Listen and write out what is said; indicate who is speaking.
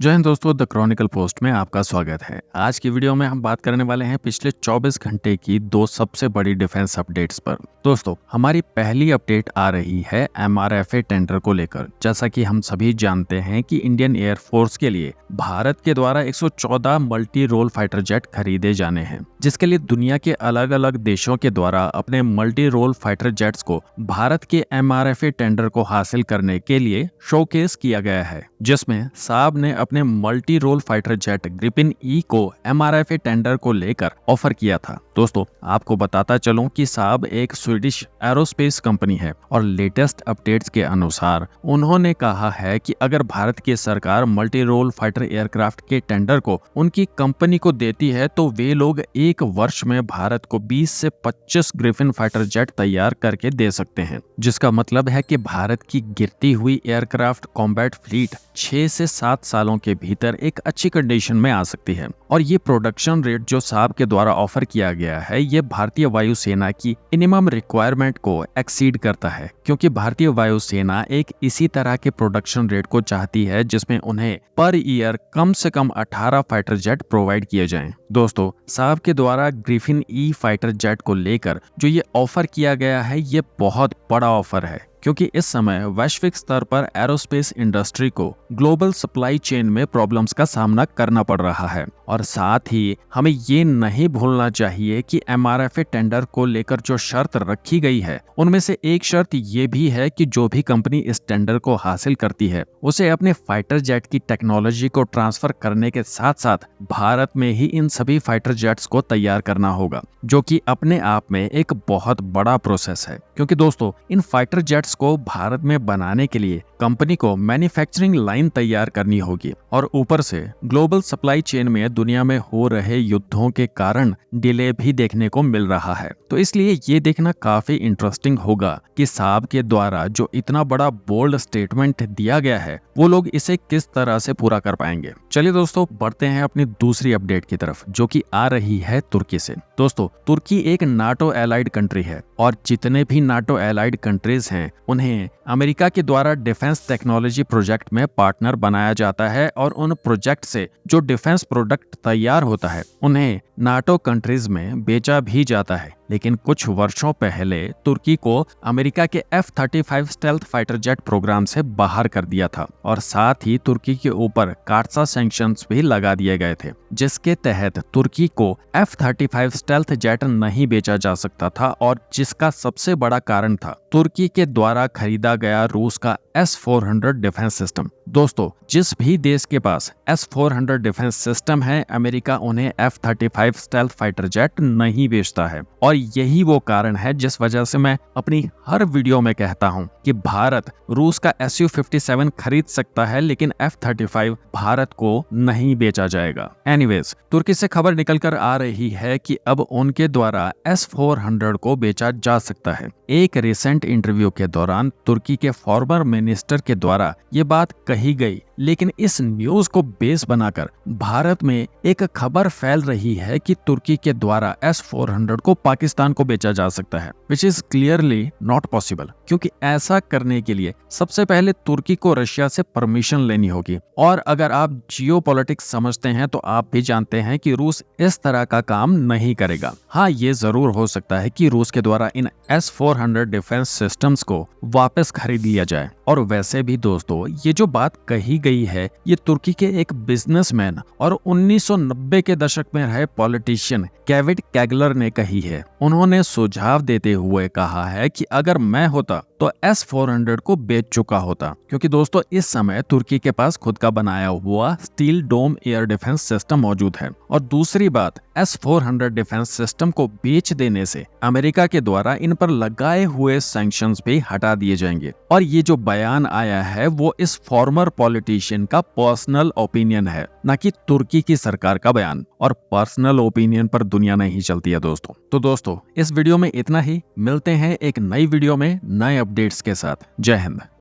Speaker 1: जय हिंद दोस्तों, the Chronicle post में आपका स्वागत है। आज की वीडियो में हम बात करने वाले हैं पिछले 24 घंटे की दो सबसे बड़ी डिफेंस अपडेट्स पर। दोस्तों, हमारी पहली अपडेट आ रही है MRFA टेंडर को लेकर। जैसा कि हम सभी जानते हैं कि इंडियन एयरफोर्स के लिए भारत के द्वारा 114 मल्टी रोल फाइटर जेट खरीदे जाने हैं, जिसके लिए दुनिया के अलग अलग देशों के द्वारा अपने मल्टी रोल फाइटर जेट्स को भारत के MRFA टेंडर को हासिल करने के लिए शोकेस किया गया है, जिसमें साब ने अपने मल्टी रोल फाइटर जेट ग्रिपिन ई को MRFA टेंडर को लेकर ऑफर किया था। दोस्तों, आपको बताता चलूं कि साब एक स्वीडिश एरोस्पेस कंपनी है और लेटेस्ट अपडेट्स के अनुसार उन्होंने कहा है कि अगर भारत की सरकार मल्टी रोल फाइटर एयरक्राफ्ट के टेंडर को उनकी कंपनी को देती है तो वे लोग एक वर्ष में भारत को 20 से 25 ग्रिफिन फाइटर जेट तैयार करके दे सकते हैं, जिसका मतलब है कि भारत की गिरती हुई एयरक्राफ्ट कॉम्बैट फ्लीट 6 से 7 सालों के भीतर एक अच्छी कंडीशन में आ सकती है। और ये प्रोडक्शन रेट जो साब के द्वारा ऑफर किया गया है, ये भारतीय वायुसेना की मिनिमम रिक्वायरमेंट को एक्सीड करता है, क्योंकि भारतीय वायुसेना एक इसी तरह के प्रोडक्शन रेट को चाहती है जिसमें उन्हें पर ईयर कम से कम 18 फाइटर जेट प्रोवाइड किए जाएं। दोस्तों, साब के द्वारा ग्रिफिन ई फाइटर जेट को लेकर जो ये ऑफर किया गया है, ये बहुत बड़ा ऑफर है, क्योंकि इस समय वैश्विक स्तर पर एरोस्पेस इंडस्ट्री को ग्लोबल सप्लाई चेन में प्रॉब्लम्स का सामना करना पड़ रहा है। और साथ ही हमें ये नहीं भूलना चाहिए कि MRFA टेंडर को लेकर जो शर्त रखी गई है, उनमें से एक शर्त ये भी है कि जो भी कंपनी इस टेंडर को हासिल करती है, उसे अपने फाइटर जेट की टेक्नोलॉजी को ट्रांसफर करने के साथ साथ भारत में ही इन सभी फाइटर जेट्स को तैयार करना होगा, जो कि अपने आप में एक बहुत बड़ा प्रोसेस है। क्योंकि दोस्तों, इन फाइटर जेट्स को भारत में बनाने के लिए कंपनी को मैन्युफैक्चरिंग लाइन तैयार करनी होगी, और ऊपर से ग्लोबल सप्लाई चेन में दुनिया में हो रहे युद्धों के कारण डिले भी देखने को मिल रहा है। तो इसलिए ये देखना काफी इंटरेस्टिंग होगा कि साब के द्वारा जो इतना बड़ा बोल्ड स्टेटमेंट दिया गया है, वो लोग इसे किस तरह से पूरा कर पाएंगे। चलिए दोस्तों, बढ़ते हैं अपनी दूसरी अपडेट की तरफ, जो कि आ रही है तुर्की से। दोस्तों, तुर्की एक नाटो एलाइड कंट्री है, और जितने भी नाटो एलाइड कंट्रीज हैं, उन्हें अमेरिका के द्वारा डिफेंस टेक्नोलॉजी प्रोजेक्ट में पार्टनर बनाया जाता है, और उन प्रोजेक्ट से जो डिफेंस प्रोडक्ट तैयार होता है, उन्हें नाटो कंट्रीज में बेचा भी जाता है। लेकिन कुछ वर्षों पहले तुर्की को अमेरिका के F-35 stealth fighter jet programme से बाहर कर दिया था, और साथ ही तुर्की के ऊपर काटसा सैंक्शंस भी लगा दिए गए थे, जिसके तहत तुर्की को F-35 स्टेल्थ जेट नहीं बेचा जा सकता था, और जिसका सबसे बड़ा कारण था तुर्की के द्वारा खरीदा गया रूस का S-400 डिफेंस सिस्टम। दोस्तों, जिस भी देश के पास S-400 डिफेंस सिस्टम है, अमेरिका उन्हें F-35 स्टेल्थ फाइटर जेट नहीं बेचता है। और यही वो कारण है जिस वजह से मैं अपनी हर वीडियो में कहता हूं कि भारत रूस का Su-57 खरीद सकता है, लेकिन F-35 भारत को नहीं बेचा जाएगा। एनीवेज, तुर्की से खबर निकलकर आ रही है कि अब उनके द्वारा S-400 को बेचा जा सकता है। एक रिसेंट इंटरव्यू के दौरान तुर्की के फॉर्मर मिनिस्टर के द्वारा ये बात कही गई, लेकिन इस न्यूज को बेस बनाकर भारत में एक खबर फैल रही है कि तुर्की के द्वारा S-400 को पाकिस्तान को बेचा जा सकता है, which is clearly not possible, क्योंकि ऐसा करने के लिए सबसे पहले तुर्की को रशिया से परमिशन लेनी होगी। और अगर आप जियोपॉलिटिक्स समझते हैं तो आप भी जानते हैं कि रूस इस तरह का काम नहीं करेगा। हाँ, ये जरूर हो सकता है कि रूस के द्वारा इन S-400 डिफेंस सिस्टम्स को वापस खरीद लिया जाए। और वैसे भी दोस्तों, ये जो बात कही गई है, ये तुर्की के एक बिजनेसमैन और 1990 के दशक में रहे पॉलिटिशियन केविट कैगलर ने कही है। उन्होंने सुझाव देते हुए कहा है कि अगर मैं होता तो S-400 को बेच चुका होता, क्योंकि दोस्तों इस समय तुर्की के पास खुद का बनाया हुआ स्टील डोम एयर डिफेंस सिस्टम मौजूद है। और दूसरी बात, S-400 डिफेंस सिस्टम को बेच देने से अमेरिका के द्वारा इन पर लगाए हुए सैंक्शंस भी हटा दिए जाएंगे। और ये जो बयान आया है वो इस फॉर्मर पॉलिटिशियन का पर्सनल ओपिनियन है, न कि तुर्की की सरकार का बयान। और पर्सनल ओपिनियन पर दुनिया नहीं चलती है दोस्तों। तो दोस्तों, इस वीडियो में इतना ही। मिलते हैं एक नई वीडियो में नए अपडेट्स के साथ। जय हिंद।